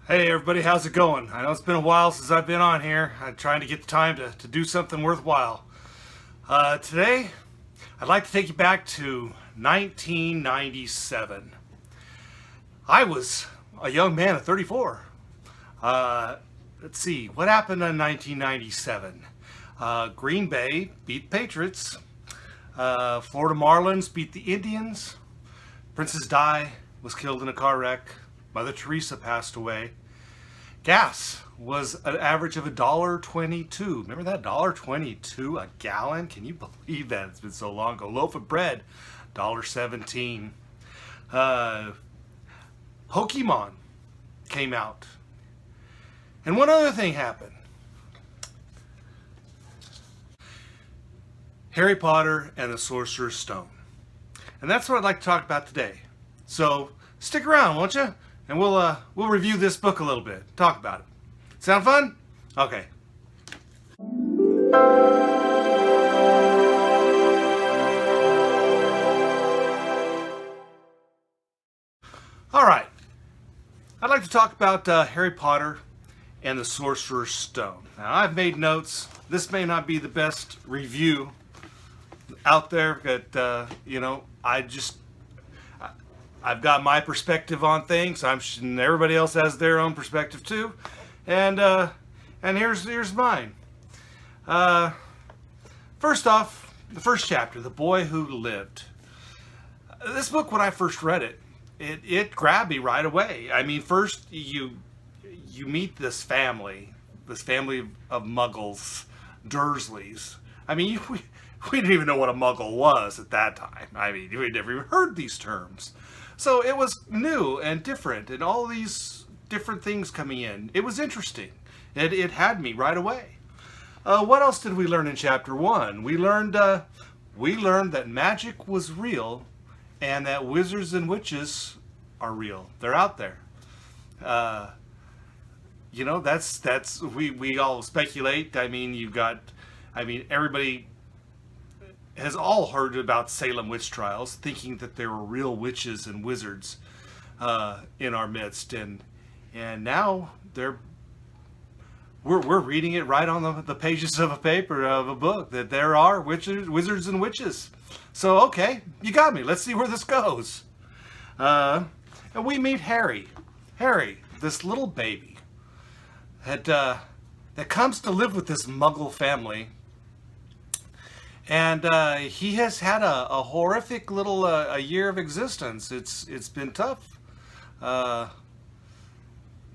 Hey everybody, how's it going? I know it's been a while since I've been on here. I'm trying to get the time to do something worthwhile. Today, I'd like to take you back to 1997. I was a young man of 34. Uh, let's see, what happened in 1997? Green Bay beat the Patriots. Florida Marlins beat the Indians. Princess Di was killed in a car wreck. Mother Teresa passed away. Gas was an average of $1.22. Remember that $1.22 a gallon? Can you believe that? It's been so long ago. Loaf of bread, $1.17. Uh, Pokemon came out. And one other thing happened. Harry Potter and the Sorcerer's Stone. And that's what I'd like to talk about today. So stick around, won't you? And we'll review this book a little bit. Talk about it. Sound fun? Okay. All right. I'd like to talk about Harry Potter and the Sorcerer's Stone. Now, I've made notes. This may not be the best review out there, but I've got my perspective on things. Everybody else has their own perspective too, and here's mine. First off, the first chapter, "The Boy Who Lived." This book, when I first read it, it grabbed me right away. I mean, first you meet this family of Muggles, Dursleys. I mean, we didn't even know what a Muggle was at that time. I mean, we never even heard these terms. So it was new and different, and all these different things coming in. It was interesting. It had me right away. What else did we learn in chapter 1? We learned that magic was real, and that wizards and witches are real. They're out there. That's we all speculate. Everybody has all heard about Salem witch trials, thinking that there were real witches and wizards in our midst, and now we're reading it right on the pages of a book, that there are wizards and witches. So okay, you got me. Let's see where this goes. And we meet Harry, this little baby that comes to live with this Muggle family. And he has had a horrific little a year of existence. It's been tough.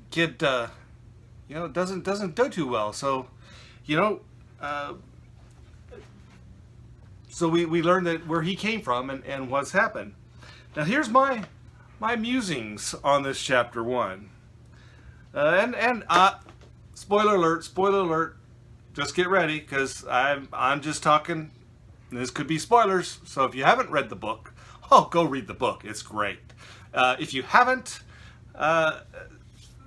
Kid, doesn't do too well. So, we learned that where he came from and what's happened. Now here's my musings on this chapter 1. Spoiler alert. Just get ready, because I'm just talking. This could be spoilers, so if you haven't read the book, go read the book. It's great. If you haven't,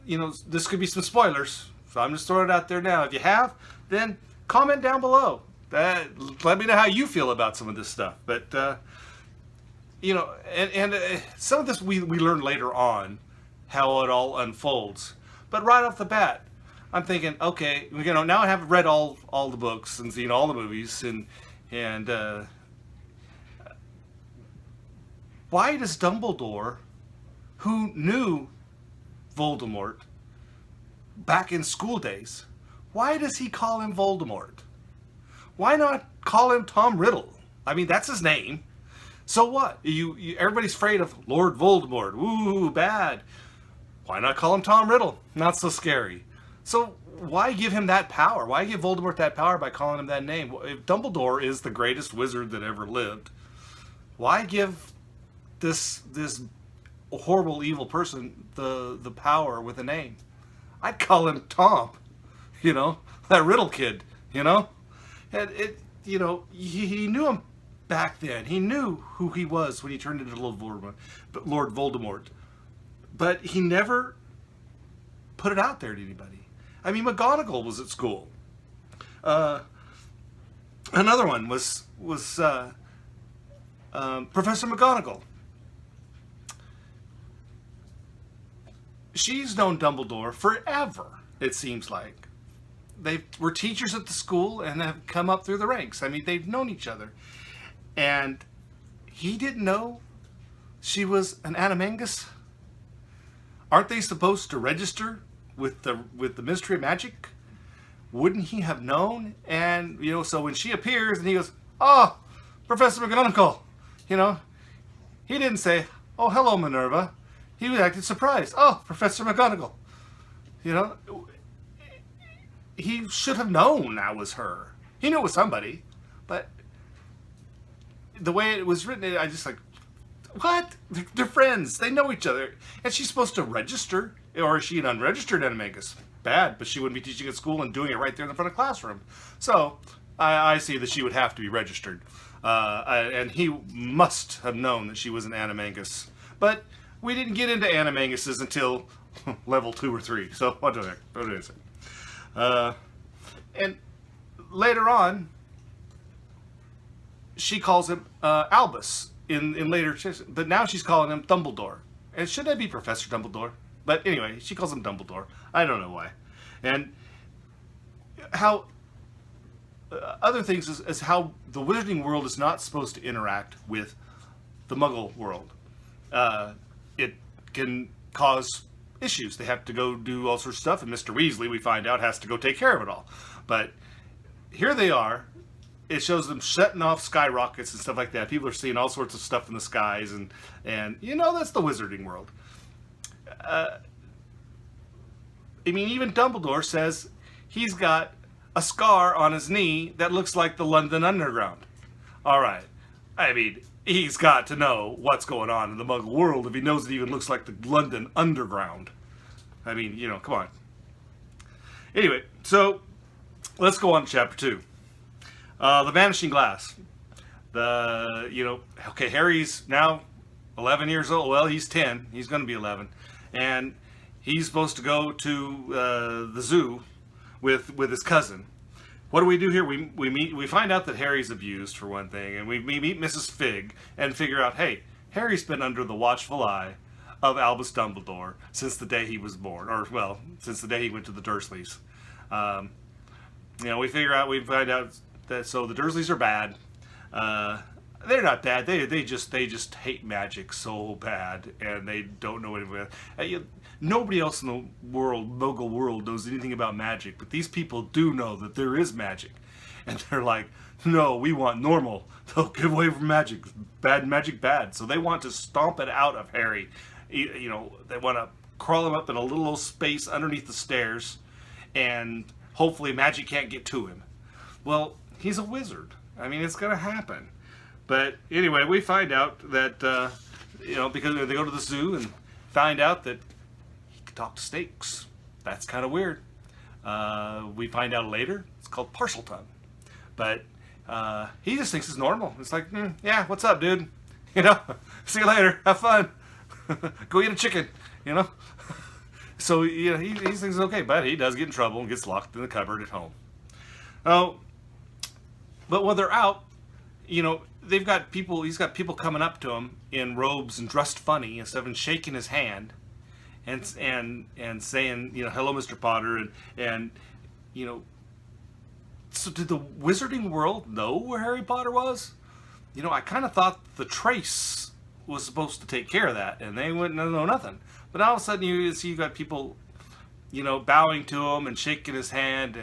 this could be some spoilers, so I'm just throwing it out there now. If you have, then comment down below. Let me know how you feel about some of this stuff. But, some of this we learn later on, how it all unfolds. But right off the bat, I'm thinking, okay, now I have read all the books and seen all the movies, and why does Dumbledore, who knew Voldemort back in school days, why does he call him Voldemort? Why not call him Tom Riddle? I mean, that's his name. So what? Everybody's afraid of Lord Voldemort. Ooh, bad. Why not call him Tom Riddle? Not so scary. So why give him that power? Why give Voldemort that power by calling him that name? If Dumbledore is the greatest wizard that ever lived, why give this horrible evil person the power with a name? I'd call him Tom, that Riddle kid, and he knew him back then. He knew who he was when he turned into Lord Voldemort, but he never put it out there to anybody. I mean, McGonagall was at school. Another one was Professor McGonagall. she's known Dumbledore forever, it seems like. They were teachers at the school and have come up through the ranks. I mean, they've known each other. And he didn't know she was an animagus? Aren't they supposed to register with the Ministry of Magic? Wouldn't he have known? And, so when she appears and he goes, "Oh, Professor McGonagall," he didn't say, "Oh, hello, Minerva." He acted surprised. "Oh, Professor McGonagall." He should have known that was her. He knew it was somebody, but the way it was written, I just like, what? They're friends. They know each other. And she's supposed to register, or is she an unregistered animagus? Bad, but she wouldn't be teaching at school and doing it right there in the front of the classroom. So I see that she would have to be registered. And he must have known that she was an animagus. But we didn't get into animaguses until level 2 or 3. So what do I say? And later on, she calls him Albus in later, but now she's calling him Dumbledore. And should that be Professor Dumbledore? But anyway, she calls him Dumbledore. I don't know why. And how other things is how the Wizarding world is not supposed to interact with the Muggle world. It can cause issues. They have to go do all sorts of stuff, and Mr. Weasley, we find out, has to go take care of it all. But here they are. It shows them setting off skyrockets and stuff like that. People are seeing all sorts of stuff in the skies, and that's the Wizarding world. Even Dumbledore says he's got a scar on his knee that looks like the London Underground. All right. He's got to know what's going on in the Muggle world if he knows it even looks like the London Underground. Come on. Anyway, so let's go on to chapter 2. The Vanishing Glass. Harry's now 11 years old. Well, he's 10. He's going to be 11. And he's supposed to go to the zoo with his cousin. What do we do here? We find out that Harry's abused, for one thing, and we meet Mrs. Fig and figure out, hey, Harry's been under the watchful eye of Albus Dumbledore since the day he was born, since the day he went to the Dursleys. We find out that so the Dursleys are bad. They're not bad. They just hate magic so bad, and they don't know anything. Nobody else in the Muggle world knows anything about magic, but these people do know that there is magic, and they're like, no, we want normal. They'll give away from magic. Bad magic, bad. So they want to stomp it out of Harry. They want to crawl him up in a little old space underneath the stairs, and hopefully magic can't get to him. Well, he's a wizard. It's going to happen. But anyway, we find out that, because they go to the zoo and find out that he can talk to snakes. That's kind of weird. We find out later it's called Parseltongue. But he just thinks it's normal. It's like, yeah, what's up, dude? See you later. Have fun. Go eat a chicken, So, he thinks it's okay, but he does get in trouble and gets locked in the cupboard at home. Oh, but when they're out, he's got people coming up to him in robes and dressed funny and stuff and shaking his hand and saying, hello, Mr. Potter, and so did the Wizarding world know where Harry Potter was? I kind of thought the Trace was supposed to take care of that, and they wouldn't know nothing. But all of a sudden you got people, bowing to him and shaking his hand,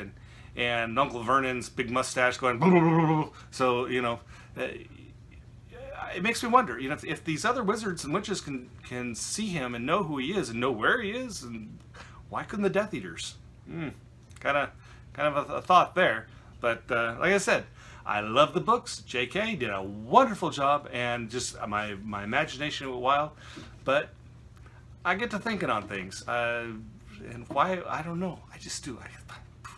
and Uncle Vernon's big mustache going, blah, blah, blah, blah. So, it makes me wonder, if these other wizards and witches can see him and know who he is and know where he is, and why couldn't the Death Eaters? Kind of a thought there. But like I said, I love the books. J.K. did a wonderful job, and just my imagination went wild. But I get to thinking on things, and why, I don't know. I just do.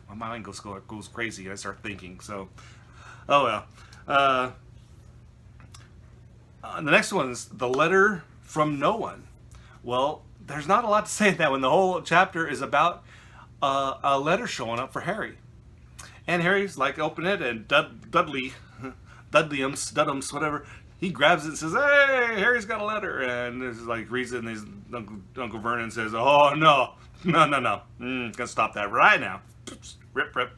My mind goes crazy, and I start thinking. So, oh well. The next one is The Letter from No One. Well, there's not a lot to say in that one. The whole chapter is about a letter showing up for Harry. And Harry's like, open it, and Dudleyums, whatever, he grabs it and says, "Hey, Harry's got a letter." And this is like reads it, and Uncle Vernon says, "Oh no, no, gonna stop that right now." Rip, rip.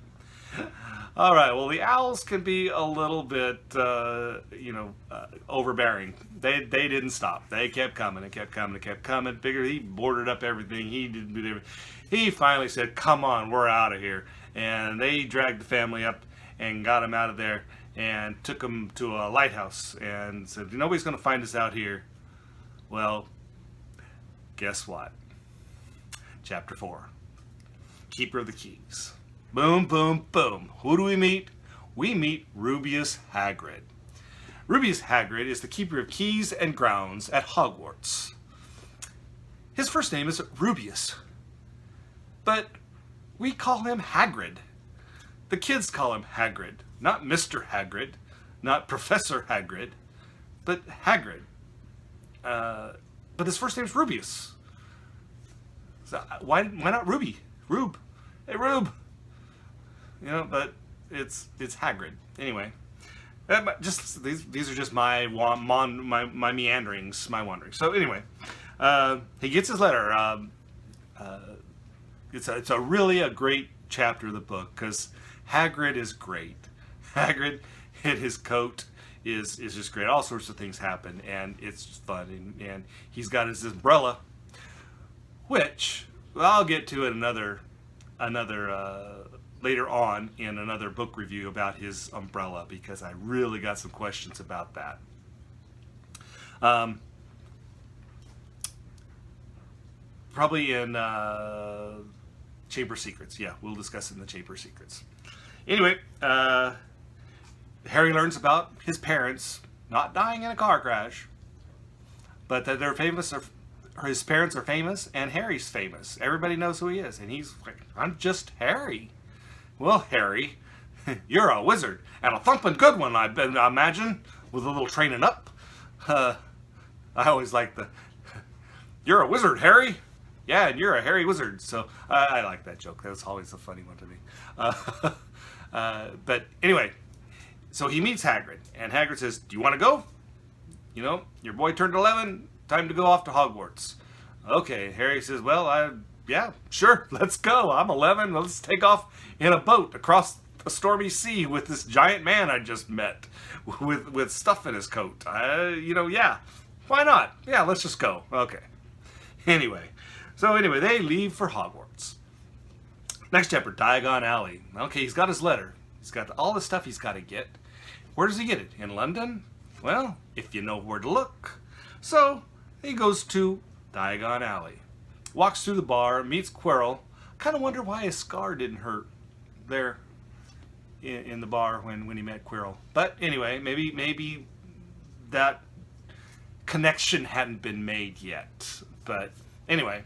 All right. Well, the owls can be a little bit, overbearing. They didn't stop. They kept coming. It kept coming. It kept coming. Bigger. He boarded up everything. He did everything. He finally said, "Come on, we're out of here." And they dragged the family up and got him out of there and took him to a lighthouse and said, "Nobody's going to find us out here." Well, guess what? Chapter 4. Keeper of the Keys. Boom, boom, boom. Who do we meet? We meet Rubeus Hagrid. Rubeus Hagrid is the keeper of keys and grounds at Hogwarts. His first name is Rubeus, but we call him Hagrid. The kids call him Hagrid, not Mr. Hagrid, not Professor Hagrid, but Hagrid. But his first name's Rubeus. So why not Ruby? Rube. Hey, Rube. But it's Hagrid. Anyway, just these are just my meanderings, my wanderings. So anyway, he gets his letter. It's a really great chapter of the book because Hagrid is great. Hagrid hit his coat is just great. All sorts of things happen, and it's just fun. And he's got his umbrella, which I'll get to it another later on in another book review about his umbrella, because I really got some questions about that. Probably in Chamber Secrets. Yeah, we'll discuss it in the Chamber Secrets. Anyway, Harry learns about his parents not dying in a car crash, but that they're famous. His parents are famous, and Harry's famous. Everybody knows who he is, and he's like, "I'm just Harry." "Well, Harry, you're a wizard, and a thumping good one, I imagine, with a little training up." I always like "You're a wizard, Harry." "Yeah, and you're a hairy wizard." So I like that joke. That was always a funny one to me. But anyway, so he meets Hagrid, and Hagrid says, "Do you want to go? Your boy turned 11. Time to go off to Hogwarts." Okay, Harry says, "Well, yeah, sure, let's go. I'm 11. Let's take off in a boat across a stormy sea with this giant man I just met with stuff in his coat. Yeah, why not? Yeah, let's just go." Okay. Anyway, they leave for Hogwarts. Next chapter, Diagon Alley. Okay, he's got his letter. He's got all the stuff he's got to get. Where does he get it? In London? Well, if you know where to look. So he goes to Diagon Alley, walks through the bar, meets Quirrell. Kind of wonder why his scar didn't hurt there in the bar when he met Quirrell. But anyway, maybe that connection hadn't been made yet. But anyway,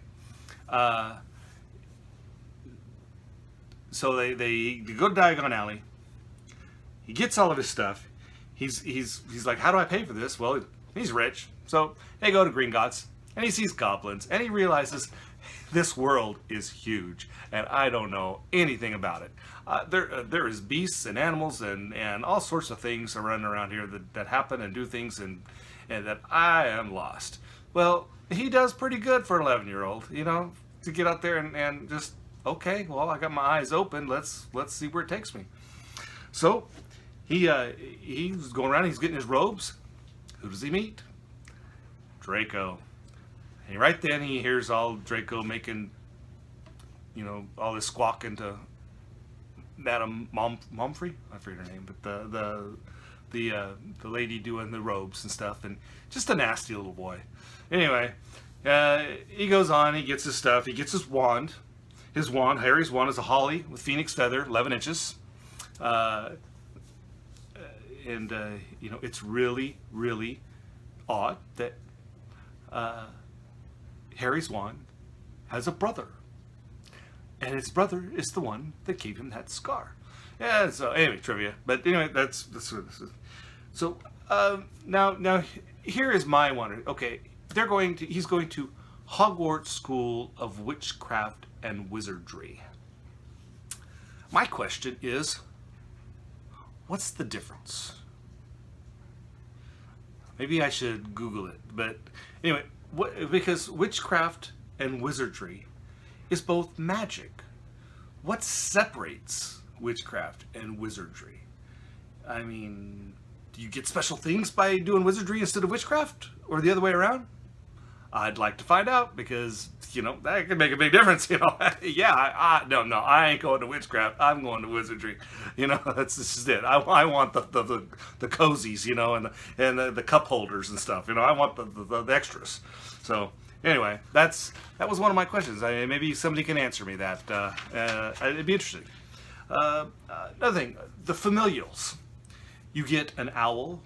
so they go to Diagon Alley. He gets all of his stuff. He's like, "How do I pay for this?" Well, he's rich. So they go to Gringotts, and he sees goblins, and he realizes this world is huge, and I don't know anything about it. There is beasts and animals and all sorts of things running around here that happen and do things, and that I am lost. Well, he does pretty good for an 11-year-old, to get out there and just, okay, well, I got my eyes open. Let's see where it takes me. So he's going around. He's getting his robes. Who does he meet? Draco. And right then he hears all Draco making, all this squawking to Madame Momfrey. I forget her name, but the lady doing the robes and stuff, and just a nasty little boy. Anyway, he goes on. He gets his stuff. He gets his wand. Harry's wand is a holly with phoenix feather, 11 inches. It's really, really odd that Harry's wand has a brother, and his brother is the one that gave him that scar. Yeah. So anyway, trivia. But anyway, that's what this is. So now here is my wonder. Okay, he's going to Hogwarts School of Witchcraft and Wizardry. My question is, what's the difference? Maybe I should Google it. But anyway, because witchcraft and wizardry is both magic. What separates witchcraft and wizardry? I mean, do you get special things by doing wizardry instead of witchcraft? Or the other way around? I'd like to find out because, that could make a big difference, Yeah, no, I ain't going to witchcraft. I'm going to wizardry. This is it. I want the cozies, and the cup holders and stuff. I want the extras. So, anyway, that was one of my questions. Maybe somebody can answer me that. It'd be interesting. Another thing, the familials. You get an owl,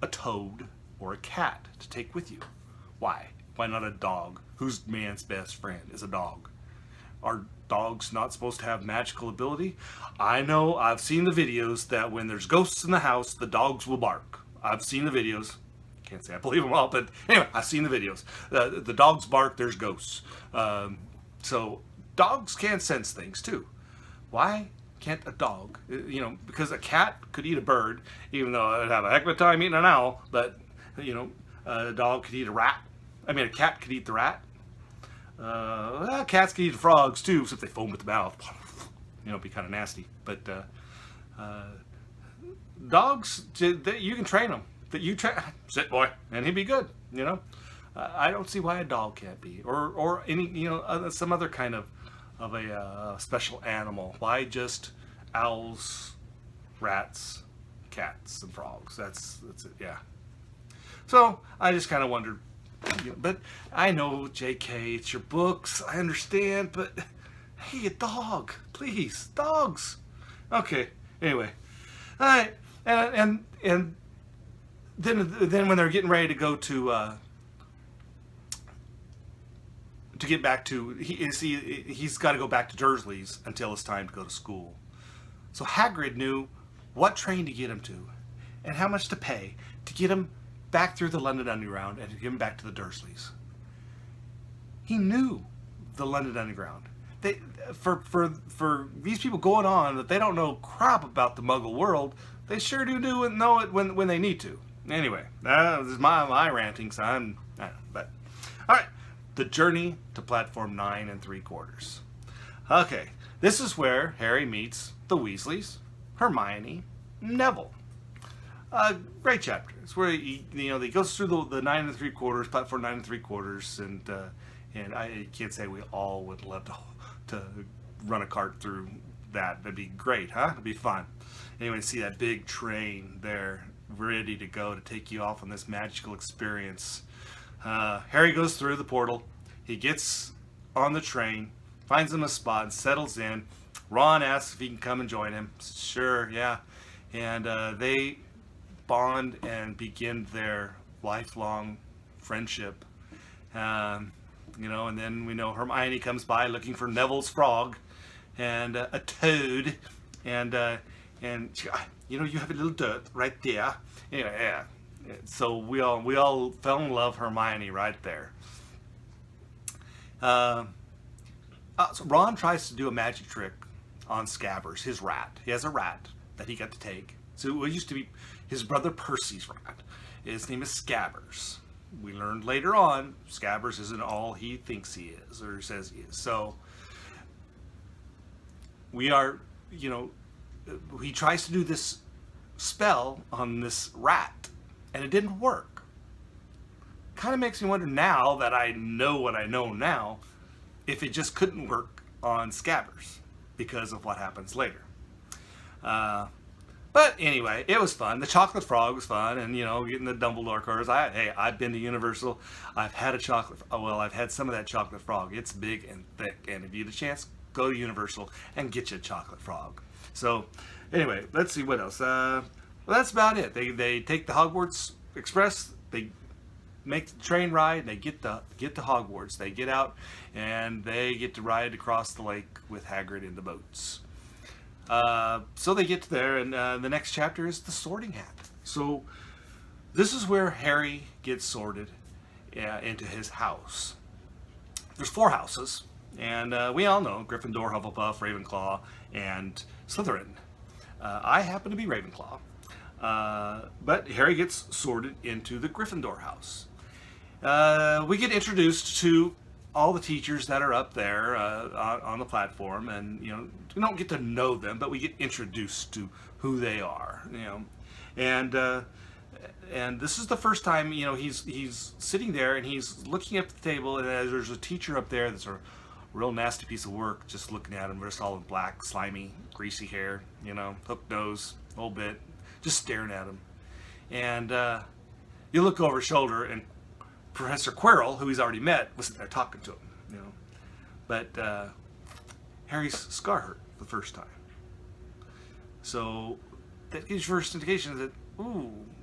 a toad, or a cat to take with you. Why? Why not a dog? Who's man's best friend is a dog? Are dogs not supposed to have magical ability? I know, I've seen the videos that when there's ghosts in the house, the dogs will bark. I've seen the videos. Can't say I believe them all, but anyway, I've seen the videos. The dogs bark, there's ghosts. So dogs can sense things too. Why can't a dog? Because a cat could eat a bird, even though it'd have a heck of a time eating an owl, but, a dog could eat a rat. I mean, a cat could eat the rat. Cats can eat the frogs too, except they foam with the mouth. It'd be kind of nasty. But dogs, you can train them. Sit boy, and he'd be good. I don't see why a dog can't be, or any some other kind of a special animal. Why just owls, rats, cats, and frogs? That's it. Yeah. So I just kind of wondered. But I know, JK, it's your books. I understand, but hey, a dog, please, dogs. Okay. Anyway, all right, and then when they're getting ready to go to get back to he's got to go back to Dursley's until it's time to go to school. So Hagrid knew what train to get him to, and how much to pay to get him back through the London Underground and to get him back to the Dursleys. He knew the London Underground. For these people going on that they don't know crap about the Muggle world, they sure do know it when they need to. Anyway, this is my ranting, so but all right. The journey to platform 9 3/4. Okay, this is where Harry meets the Weasleys, Hermione, Neville. Great chapter. It's where he goes through the 9 3/4, platform 9 3/4, and I can't say we all would love to run a cart through that. That'd be great, huh? It'd be fun. Anyway, see that big train there, ready to go to take you off on this magical experience. Harry goes through the portal. He gets on the train, finds him a spot, and settles in. Ron asks if he can come and join him. Sure, yeah. And they bond and begin their lifelong friendship. And then we know Hermione comes by looking for Neville's frog and a toad, and she, you have a little dirt right there. Anyway, yeah. So we all fell in love Hermione right there. So Ron tries to do a magic trick on Scabbers, his rat. He has a rat that he got to take. So it used to be his brother Percy's rat. His name is Scabbers. We learned later on, Scabbers isn't all he thinks he is or says he is. So we are, he tries to do this spell on this rat, and it didn't work. Kind of makes me wonder now that I know what I know now, if it just couldn't work on Scabbers because of what happens later. But anyway, it was fun. The chocolate frog was fun, and getting the Dumbledore cars. I've been to Universal. I've had I've had some of that chocolate frog. It's big and thick, and if you get a chance, go to Universal and get you a chocolate frog. So anyway, let's see what else. Well, that's about it. They take the Hogwarts Express. They make the train ride. And they get to Hogwarts. They get out and they get to ride across the lake with Hagrid in the boats. So they get to there, and the next chapter is the Sorting Hat. So this is where Harry gets sorted into his house. There's 4 houses, and we all know Gryffindor, Hufflepuff, Ravenclaw, and Slytherin. I happen to be Ravenclaw. But Harry gets sorted into the Gryffindor house. We get introduced to all the teachers that are up there on the platform, and we don't get to know them, but we get introduced to who they are. And and this is the first time he's sitting there and he's looking at the table, and there's a teacher up there that's a real nasty piece of work, just looking at him, just all in black, slimy, greasy hair, hooked nose, a little bit, just staring at him. And you look over his shoulder, and Professor Quirrell, who he's already met, was sitting there talking to him. But Harry's scar hurt the first time, so that gives your first indication that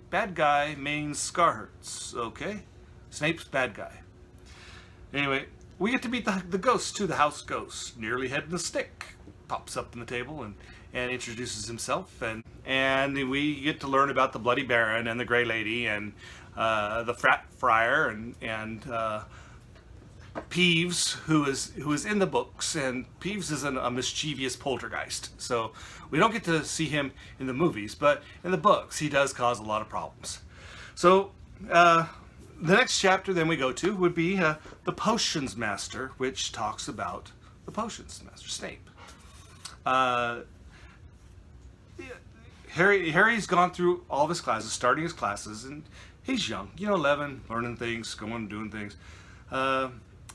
bad guy means scar hurts. Okay, Snape's bad guy. Anyway, we get to meet the ghost too, the house ghost, nearly head in a stick, pops up on the table and introduces himself, and we get to learn about the Bloody Baron and the Grey Lady and the Frat Friar and Peeves, who is in the books, and Peeves is a mischievous poltergeist. So we don't get to see him in the movies, but in the books he does cause a lot of problems. So the next chapter then we go to would be the Potions Master, which talks about the Potions Master, Snape. Harry's gone through all of his classes, starting his classes, and he's young, 11, learning things, doing things.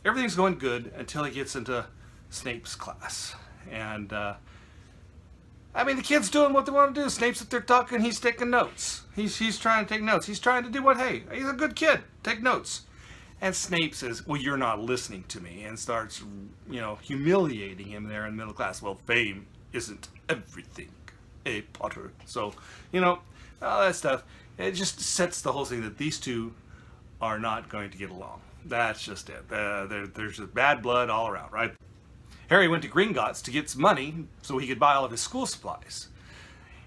Everything's going good until he gets into Snape's class. And, the kid's doing what they want to do. Snape's up there talking, he's taking notes. He's trying to take notes. He's trying to do hey, he's a good kid, take notes. And Snape says, well, you're not listening to me, and starts, humiliating him there in the middle class. Well, fame isn't everything, Potter. So, all that stuff. It just sets the whole thing that these two are not going to get along. That's just it. There's just bad blood all around, right? Harry went to Gringotts to get some money so he could buy all of his school supplies.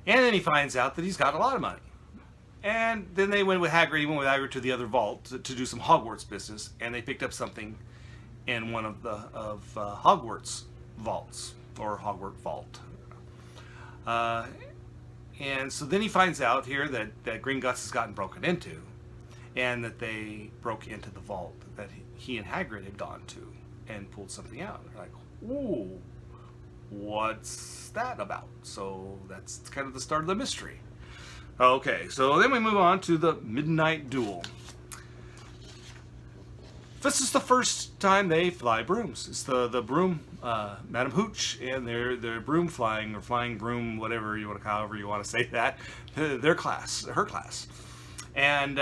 And then he finds out that he's got a lot of money. And then they went with Hagrid. He went with Hagrid to the other vault to do some Hogwarts business, and they picked up something in one of the Hogwarts vaults, or Hogwarts vault. And so then he finds out here that Gringotts has gotten broken into, and that they broke into the vault that he and Hagrid had gone to and pulled something out. They're like, ooh, what's that about? So that's kind of the start of the mystery. Okay, so then we move on to the Midnight Duel. This is the first time they fly brooms. It's the broom, Madam Hooch, and their broom flying, or flying broom, whatever you want to, however you want to say that, her class, and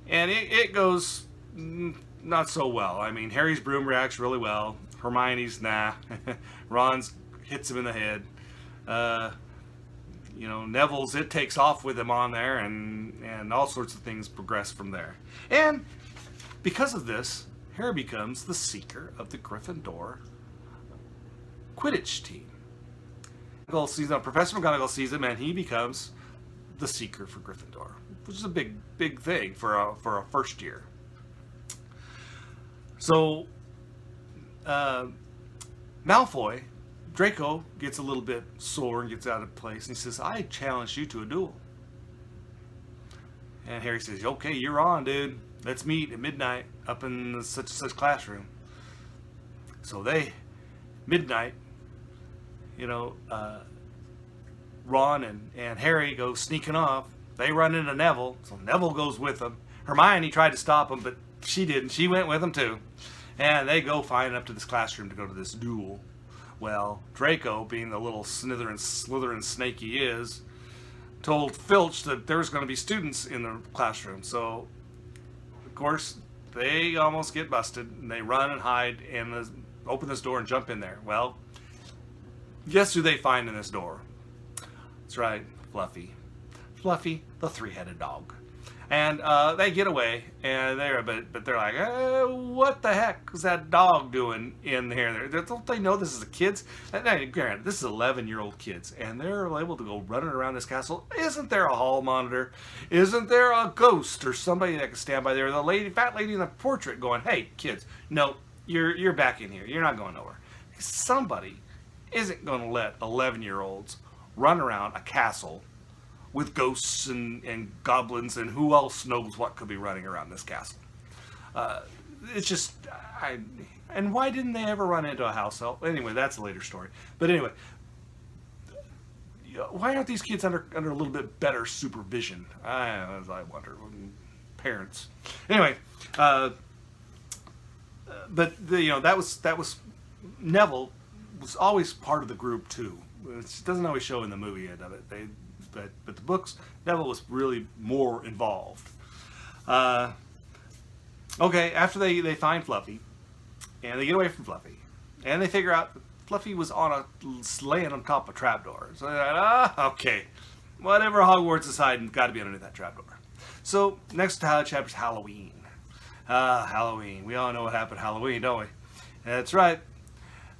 it goes not so well. Harry's broom reacts really well. Hermione's nah. Ron's hits him in the head. Neville's, it takes off with him on there, and all sorts of things progress from there. And because of this, Harry becomes the seeker of the Gryffindor Quidditch team. Professor McGonagall sees him, and he becomes the seeker for Gryffindor, which is a big thing for a first year. So Malfoy, Draco, gets a little bit sore and gets out of place, and he says, I challenge you to a duel. And Harry says, okay, you're on, dude. Let's meet at midnight up in such and such classroom. So midnight, Ron and Harry go sneaking off. They run into Neville, so Neville goes with them. Hermione tried to stop him, but she didn't. She went with them too. And they go flying up to this classroom to go to this duel. Well, Draco, being the little slithering snake he is, told Filch that there's going to be students in the classroom. So, of course, they almost get busted, and they run and hide and open this door and jump in there. Well, guess who they find in this door? That's right, Fluffy. Fluffy, the three-headed dog. And they get away, and but they're like, what the heck is that dog doing in here? Don't they know this is the kids? Granted, this is 11-year-old kids, and they're able to go running around this castle. Isn't there a hall monitor? Isn't there a ghost or somebody that can stand by there? The fat lady in the portrait going, hey, kids, no, you're back in here. You're not going nowhere. Somebody isn't going to let 11-year-olds run around a castle with ghosts and goblins and who else knows what could be running around this castle. It's just, and why didn't they ever run into a house elf? Anyway, that's a later story. But anyway, why aren't these kids under a little bit better supervision? I wonder. Parents. Anyway, but that was Neville was always part of the group too. It doesn't always show in the movie end of it. But the books, Neville was really more involved. Okay, after they find Fluffy, and they get away from Fluffy, and they figure out Fluffy was laying on top of a trapdoor. So they're like, okay, whatever Hogwarts decided, got to be underneath that trapdoor. So next chapter's Halloween. Halloween. We all know what happened Halloween, don't we? That's right.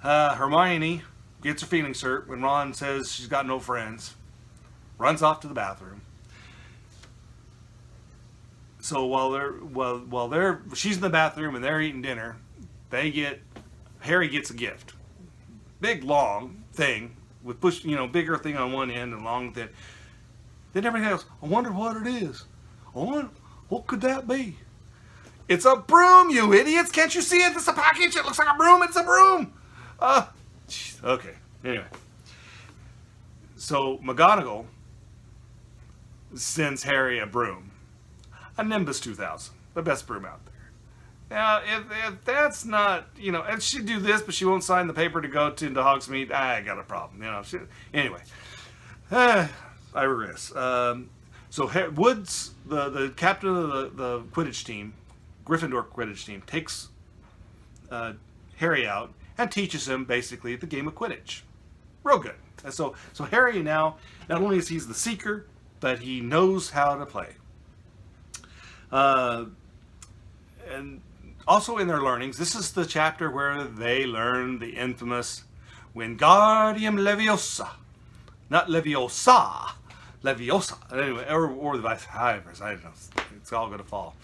Hermione gets her feelings hurt when Ron says she's got no friends. Runs off to the bathroom. So while she's in the bathroom and they're eating dinner, Harry gets a gift. Big long thing with bigger thing on one end and long thing. Then everybody goes, I wonder what it is. What could that be? It's a broom, you idiots! Can't you see it? It's a package. It looks like a broom. It's a broom. Okay. Anyway, so McGonagall sends Harry a broom, a Nimbus 2000, the best broom out there. Now, if that's not, and she'd do this, but she won't sign the paper to go into Hogsmeade, I got a problem. Anyway, I regress. So Woods, the captain of the Quidditch team, Gryffindor Quidditch team, takes Harry out and teaches him basically the game of Quidditch. Real good. And so Harry now, not only is he the seeker, but he knows how to play. And also in their learnings, this is the chapter where they learn the infamous Wingardium Leviosa. Not Leviosa. Leviosa. Anyway, or the vice. I don't know. It's all going to fall.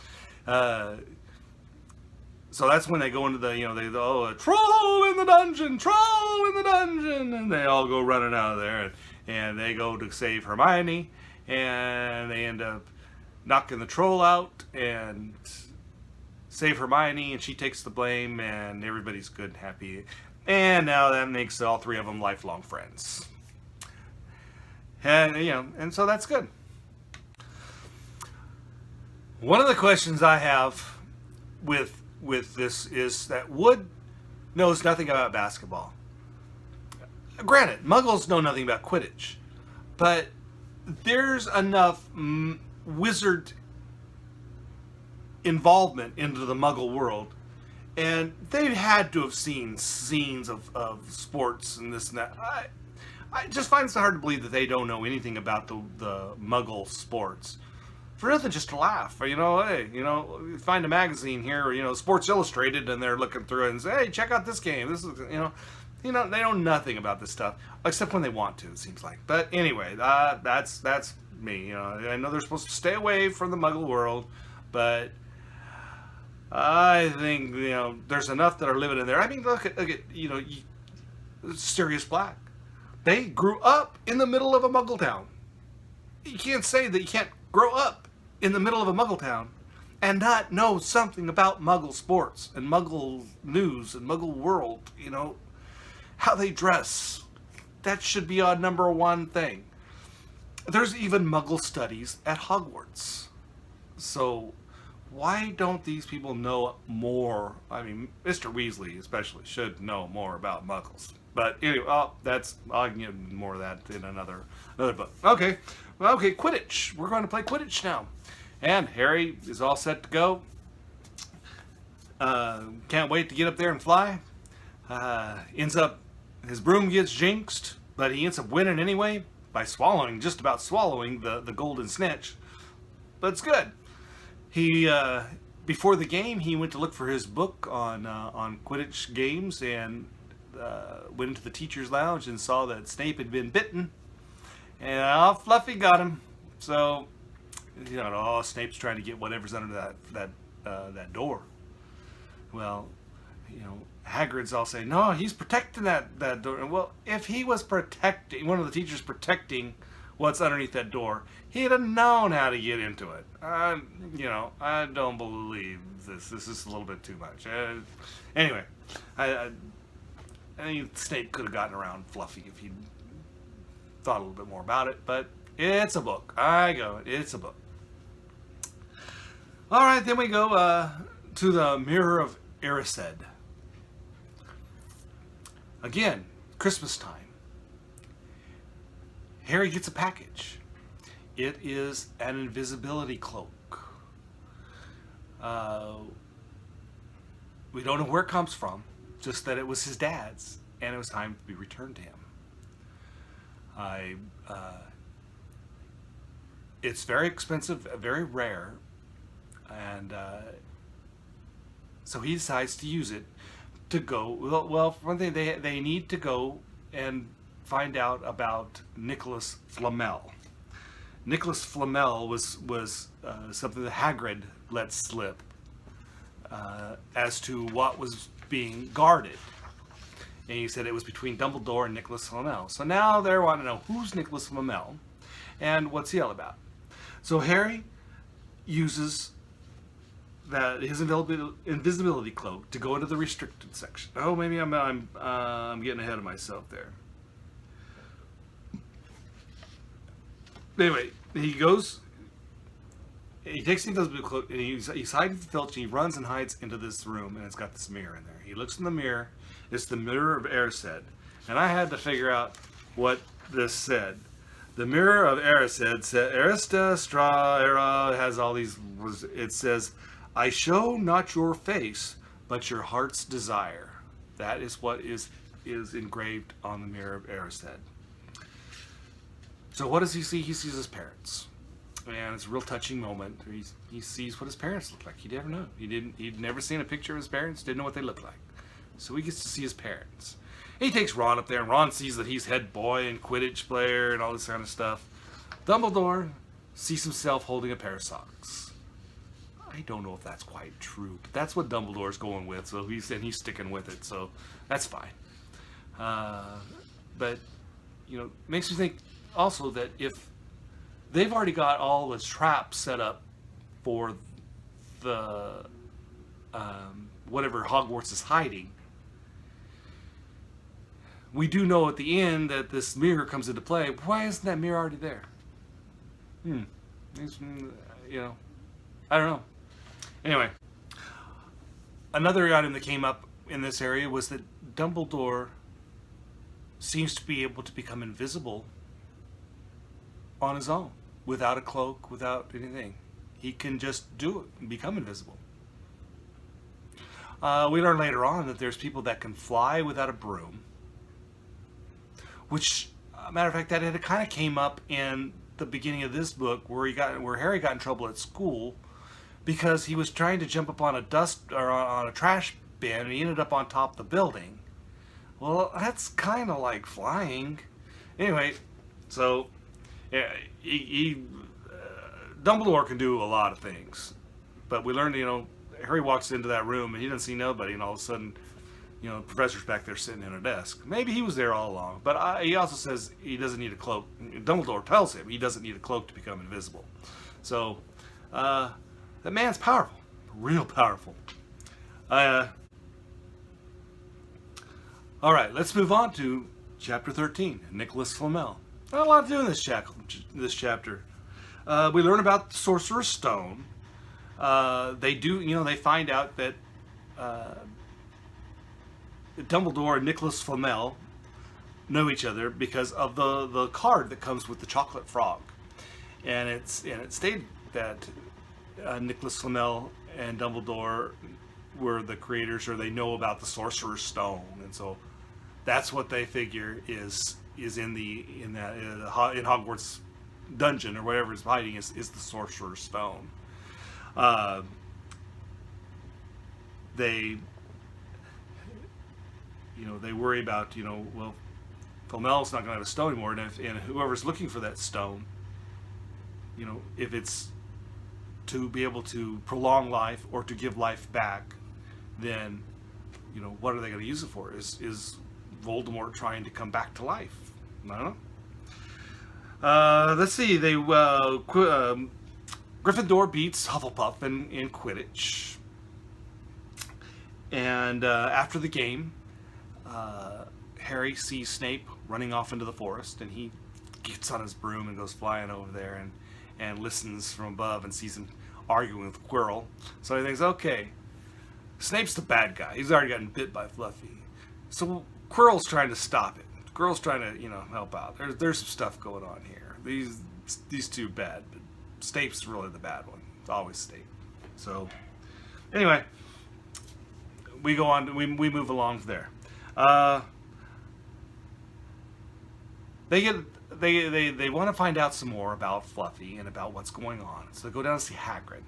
So that's when they go into a troll in the dungeon, and they all go running out of there, and they go to save Hermione, and they end up knocking the troll out and save Hermione, and she takes the blame, and everybody's good and happy, and now that makes all three of them lifelong friends, and so that's good. One of the questions I have with this is that Wood knows nothing about basketball. Granted, Muggles know nothing about Quidditch, but there's enough wizard involvement into the Muggle world, and they've had to have seen scenes of sports and this and that. I just find it hard to believe that they don't know anything about the Muggle sports. For nothing, just to laugh. Hey, find a magazine here, or, Sports Illustrated, and they're looking through it and say, hey, check out this game. This is, they know nothing about this stuff, except when they want to, it seems like. But anyway, that's me. I know they're supposed to stay away from the Muggle world, but I think, there's enough that are living in there. I mean, look at Sirius Black. They grew up in the middle of a Muggle town. You can't say that you can't grow up in the middle of a Muggle town and not know something about Muggle sports and Muggle news and Muggle world, how they dress. That should be our number one thing. There's even Muggle studies at Hogwarts. So why don't these people know more? I mean, Mr. Weasley especially should know more about Muggles. But anyway, I can get more of that in another book. Okay, Quidditch. We're going to play Quidditch now. And Harry is all set to go. Can't wait to get up there and fly. His broom gets jinxed, but he ends up winning anyway by just about swallowing the golden snitch. But it's good. He before the game, he went to look for his book on Quidditch games and went into the teacher's lounge and saw that Snape had been bitten, and Fluffy got him. So, Snape's trying to get whatever's under that door. Well, Hagrid's all saying, no, he's protecting that door. Well, if he was protecting, one of the teachers protecting what's underneath that door, he'd have known how to get into it. I don't believe this. This is a little bit too much. Anyway, I think Snape could have gotten around Fluffy if he'd thought a little bit more about it, but it's a book. It's a book. All right, then we go to the Mirror of Erised. Again, Christmas time. Harry gets a package. It is an invisibility cloak. We don't know where it comes from, just that it was his dad's, and it was time to be returned to him. It's very expensive, very rare, and so he decides to use it to go. Well, for one thing, they need to go and find out about Nicholas Flamel. Nicholas Flamel was something that Hagrid let slip as to what was being guarded. And he said it was between Dumbledore and Nicholas Flamel. So now they want to know who's Nicholas Flamel and what's he all about. So Harry uses his invisibility cloak to go into the restricted section. Oh, maybe I'm getting ahead of myself there. Anyway, he takes the invisibility cloak and he's hiding the filch, and he runs and hides into this room, and it's got this mirror in there. He looks in the mirror. It's the Mirror of Erised, and I had to figure out what this said. The Mirror of Erised said, "Arista Stra Era" has all these. It says, "I show not your face, but your heart's desire." That is what is engraved on the Mirror of Erised. So what does he see? He sees his parents, and it's a real touching moment. He sees what his parents look like. He never knew. He'd never seen a picture of his parents. Didn't know what they looked like. So he gets to see his parents. He takes Ron up there, and Ron sees that he's head boy and Quidditch player and all this kind of stuff. Dumbledore sees himself holding a pair of socks. I don't know if that's quite true, but that's what Dumbledore's going with. So he's sticking with it. So that's fine. But makes me think also that if they've already got all the traps set up for the whatever Hogwarts is hiding, we do know at the end that this mirror comes into play. Why isn't that mirror already there? I don't know. Anyway, another item that came up in this area was that Dumbledore seems to be able to become invisible on his own, without a cloak, without anything. He can just do it and become invisible. We learn later on that there's people that can fly without a broom, which, matter of fact, that it kind of came up in the beginning of this book where Harry got in trouble at school because he was trying to jump up on on a trash bin, and he ended up on top of the building. Well, that's kind of like flying. Anyway, so Dumbledore can do a lot of things, but we learned, Harry walks into that room and he doesn't see nobody, and all of a sudden, the professor's back there sitting in a desk. Maybe he was there all along, but he also says he doesn't need a cloak. Dumbledore tells him he doesn't need a cloak to become invisible. So, that man's powerful, real powerful. All right, let's move on to chapter 13, Nicholas Flamel. Not a lot to do in this chapter. We learn about the Sorcerer's Stone. They find out that Dumbledore and Nicholas Flamel know each other because of the card that comes with the chocolate frog, and it stated that Nicholas Flamel and Dumbledore were the creators, or they know about the Sorcerer's Stone, and so that's what they figure is in Hogwarts dungeon or whatever is hiding is the Sorcerer's Stone. They worry about, Flamel's not going to have a stone anymore, and whoever's looking for that stone, if it's to be able to prolong life or to give life back, then, what are they going to use it for? Is Voldemort trying to come back to life? I don't know. Let's see. Gryffindor beats Hufflepuff in Quidditch, and after the game, Harry sees Snape running off into the forest, and he gets on his broom and goes flying over there and listens from above and sees him arguing with Quirrell. So he thinks, okay, Snape's the bad guy. He's already gotten bit by Fluffy. So Quirrell's trying to stop it. Quirrell's trying to, help out. There's some stuff going on here. These two bad, but Snape's really the bad one. It's always Snape. So anyway, we go on. We move along there. They want to find out some more about Fluffy and about what's going on. So they go down to see Hagrid.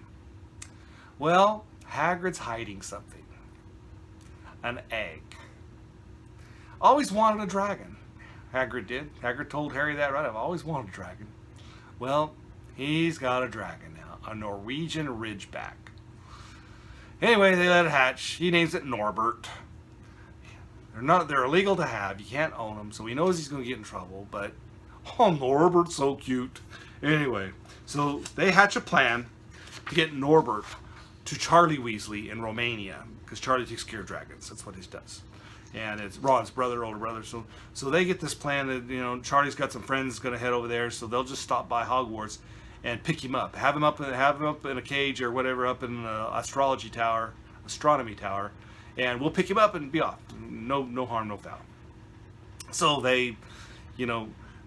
Well, Hagrid's hiding something. An egg. Always wanted a dragon. Hagrid did. Hagrid told Harry that, right? I've always wanted a dragon. Well, he's got a dragon now. A Norwegian Ridgeback. Anyway, they let it hatch. He names it Norbert. They're illegal to have. You can't own them, so he knows he's going to get in trouble, but oh, Norbert's so cute. Anyway, so they hatch a plan to get Norbert to Charlie Weasley in Romania, because Charlie takes care of dragons. That's what he does. And it's Ron's older brother. So they get this plan that, Charlie's got some friends going to head over there, so they'll just stop by Hogwarts and pick him up. Have him up in a cage or whatever, up in an astronomy tower, and we'll pick him up and be off. No harm, no foul. So they,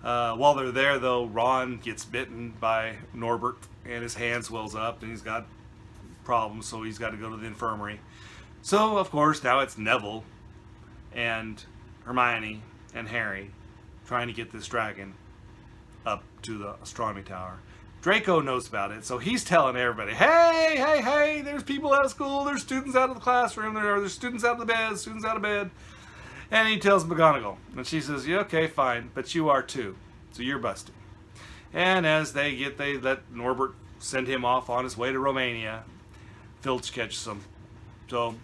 while they're there though, Ron gets bitten by Norbert and his hand swells up and he's got problems, so he's got to go to the infirmary. So of course now it's Neville and Hermione and Harry trying to get this dragon up to the astronomy tower. Draco knows about it, so he's telling everybody, hey, there's people out of school, there's students out of the classroom, there's students out of the bed, And he tells McGonagall, and she says, yeah, okay, fine, but you are too, so you're busted. And as they let Norbert send him off on his way to Romania. Filch catches them. So,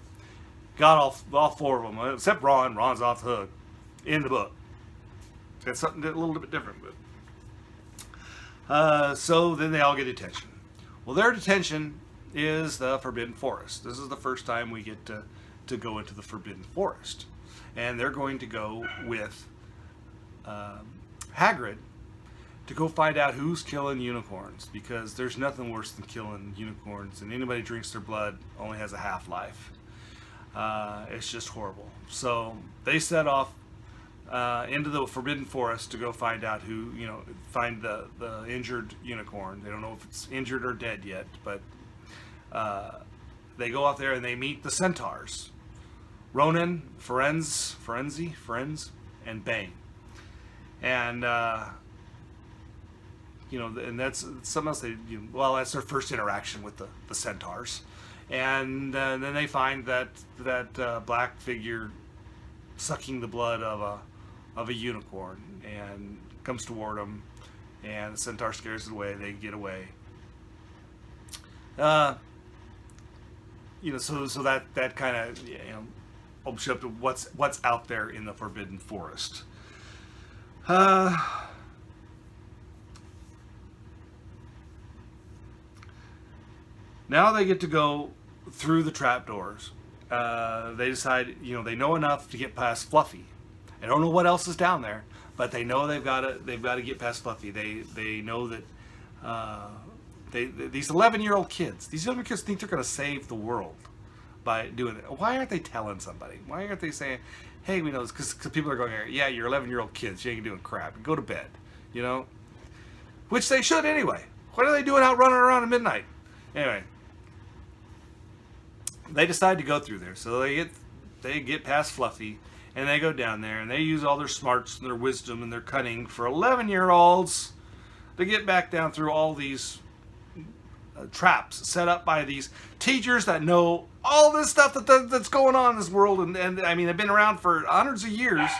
got all four of them, except Ron. Ron's off the hook in the book. It's something a little bit different, but so then they all get detention. Well, their detention is the Forbidden Forest. This is the first time we get to go into the Forbidden Forest, and they're going to go with Hagrid to go find out who's killing unicorns, because there's nothing worse than killing unicorns, and anybody who drinks their blood only has a half-life. It's just horrible. So they set off into the Forbidden Forest to go find out find the injured unicorn. They don't know if it's injured or dead yet, but they go out there and they meet the centaurs. Ronan, Firenze, and Bane. And and that's something else. That's their first interaction with the centaurs, and then they find that black figure sucking the blood of a unicorn and comes toward them, and the centaur scares it away. They get away. So that kind of opens up to what's out there in the Forbidden Forest. Now they get to go through the trapdoors. They decide, they know enough to get past Fluffy. I don't know what else is down there, but they know they've got to get past Fluffy. They know that these 11-year-old kids think they're going to save the world by doing it. Why aren't they telling somebody? Why aren't they saying, hey, we know this? Because people are going, yeah, you're 11-year-old kids. You ain't doing crap. Go to bed, Which they should anyway. What are they doing out running around at midnight? Anyway. They decide to go through there, so they get past Fluffy, and they go down there, and they use all their smarts and their wisdom and their cunning for 11-year-olds to get back down through all these traps set up by these teachers that know all this stuff that's going on in this world, and I mean, they've been around for hundreds of years.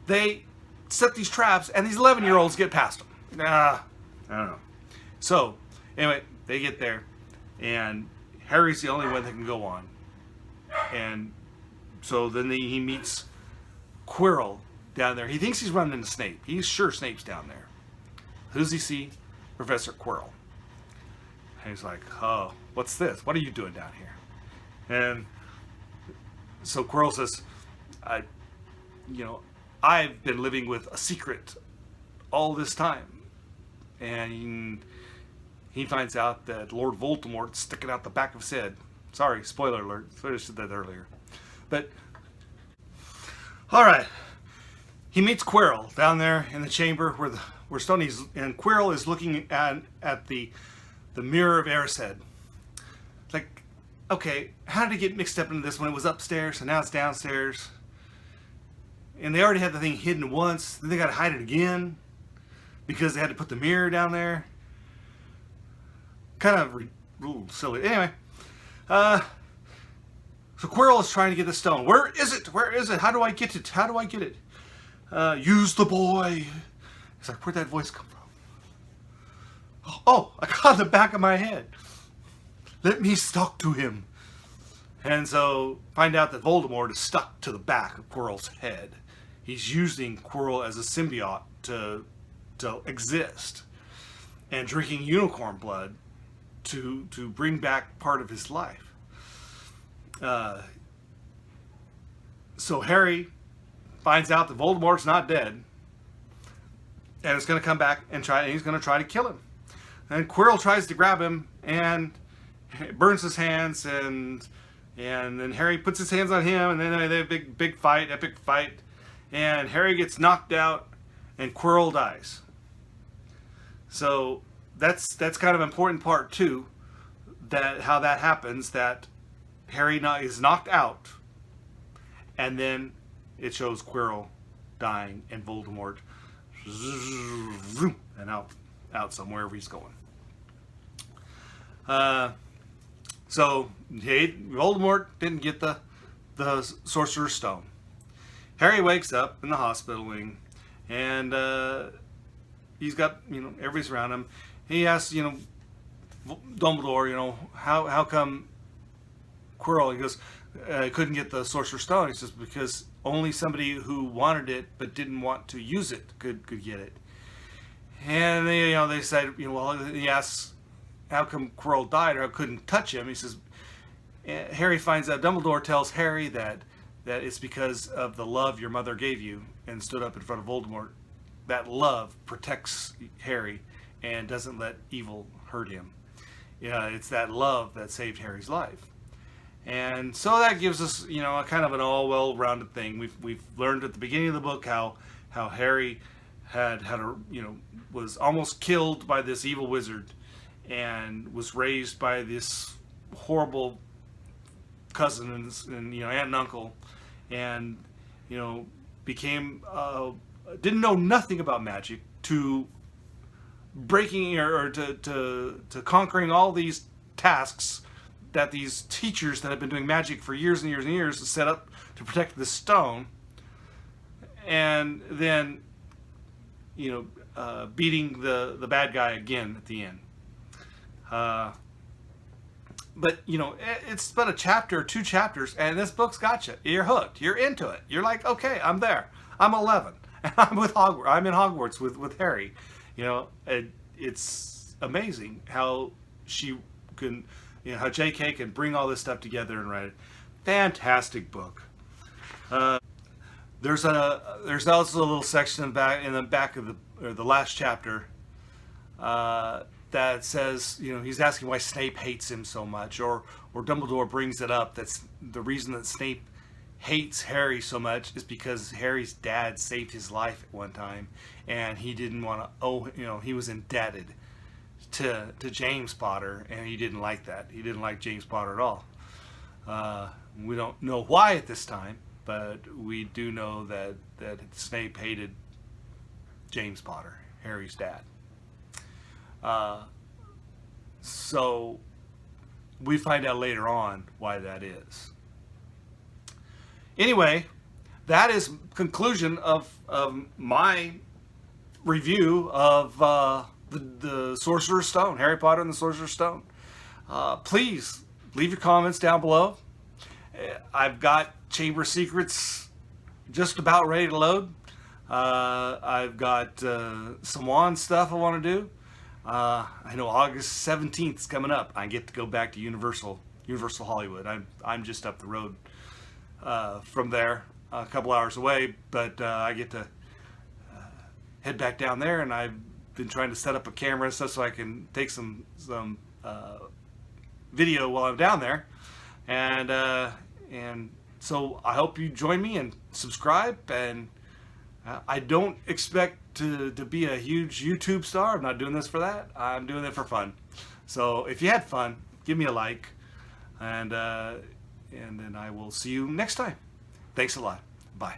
They set these traps, and these 11-year-olds get past them. I don't know. So, anyway, they get there, and Harry's the only one that can go on. And so then he meets Quirrell down there. He thinks he's running into Snape. He's sure Snape's down there. Who does he see? Professor Quirrell. And he's like, oh, what's this? What are you doing down here? And so Quirrell says, I've been living with a secret all this time. And he finds out that Lord Voldemort's sticking out the back of his head. Sorry, spoiler alert. I said that earlier. But, alright. He meets Quirrell down there in the chamber where Stoney's, and Quirrell is looking at the mirror of Erised. Like, okay, how did he get mixed up into this when it was upstairs and now it's downstairs? And they already had the thing hidden once, then they got to hide it again because they had to put the mirror down there. Kind of silly. Anyway, so Quirrell is trying to get the stone. Where is it? Where is it? How do I get it? How do I get it? Use the boy. It's like, where'd that voice come from? Oh, I got the back of my head. Let me talk to him. And so find out that Voldemort is stuck to the back of Quirrell's head. He's using Quirrell as a symbiote to exist, and drinking unicorn blood to bring back part of his life. So Harry finds out that Voldemort's not dead, and is going to come back and he's going to try to kill him. And Quirrell tries to grab him and burns his hands, and then Harry puts his hands on him, and then they have a big fight, epic fight, and Harry gets knocked out, and Quirrell dies. So that's kind of an important part too, that how that happens, that Harry is knocked out, and then it shows Quirrell dying and Voldemort and out somewhere wherever he's going. So Voldemort didn't get the Sorcerer's Stone. Harry wakes up in the hospital wing, and he's got, everybody's around him. He asks, Dumbledore, how come Quirrell? He goes, couldn't get the Sorcerer's Stone. He says, because only somebody who wanted it but didn't want to use it could get it. And they said, he asks, how come Quirrell died, or I couldn't touch him? He says, Harry finds out, Dumbledore tells Harry that it's because of the love your mother gave you, and stood up in front of Voldemort. That love protects Harry and doesn't let evil hurt him. It's that love that saved Harry's life. And so that gives us, a kind of an all well-rounded thing. We've learned at the beginning of the book how Harry was almost killed by this evil wizard, and was raised by this horrible cousin and aunt and uncle, and became didn't know nothing about magic, to breaking or to conquering all these tasks that these teachers that have been doing magic for years and years and years set up to protect the stone, and then beating the bad guy again at the end. But it's but a chapter or 2 chapters, and this book's got you. You're hooked. You're into it. You're like, okay, I'm there. I'm 11, and I'm with Hogwarts. I'm in Hogwarts with Harry. It's amazing how she can, how J.K. can bring all this stuff together and write it. Fantastic book. There's also a little section in the back of the last chapter that says, he's asking why Snape hates him so much, or Dumbledore brings it up. That's the reason that Snape hates Harry so much is because Harry's dad saved his life at one time, and he didn't want to he was indebted to James Potter, and he didn't like that. He didn't like James Potter at all. We don't know why at this time, but we do know that Snape hated James Potter, Harry's dad. So we find out later on why that is. Anyway, that is conclusion of my review of the Sorcerer's Stone, Harry Potter and the Sorcerer's Stone. Please leave your comments down below. I've got Chamber Secrets just about ready to load. I've got some wand stuff I want to do. I know August 17th is coming up. I get to go back to Universal Hollywood. I'm just up the road from there, a couple hours away, but I get to head back down there, and I've been trying to set up a camera and stuff so I can take some video while I'm down there, and so I hope you join me and subscribe. And I don't expect to be a huge YouTube star. I'm not doing this for that. I'm doing it for fun. So if you had fun, give me a like, and then I will see you next time. Thanks a lot. Bye.